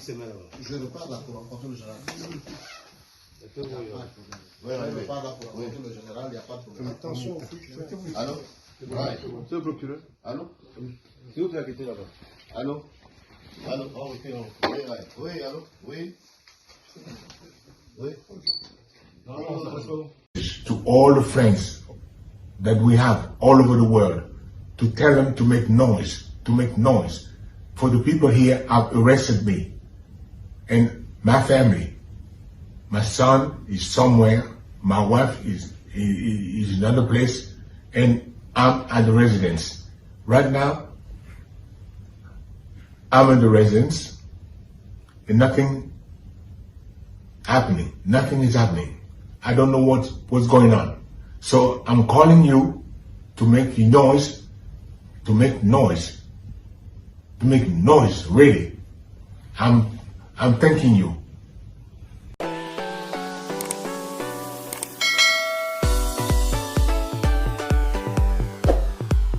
Je repars là pour rencontrer le général. Oui, Je repars là pour rencontrer le général, il n'y a pas de problème. Attention, Allô? Ouais. C'est le procureur. Allô? C'est où tu as quitté là-bas? Allô? Allô? Oh, ok, non. Oui, ouais. Oui, allô? Oui? Oui? To all the friends that we have all over the world, to tell them to make noise, For the people here have arrested me and my family. My son is somewhere, my wife is in another place, and I'm at the residence. Right now, I'm in the residence and nothing happening. Nothing is happening. I don't know what's going on. So I'm calling you to make noise, really. I'm thanking you.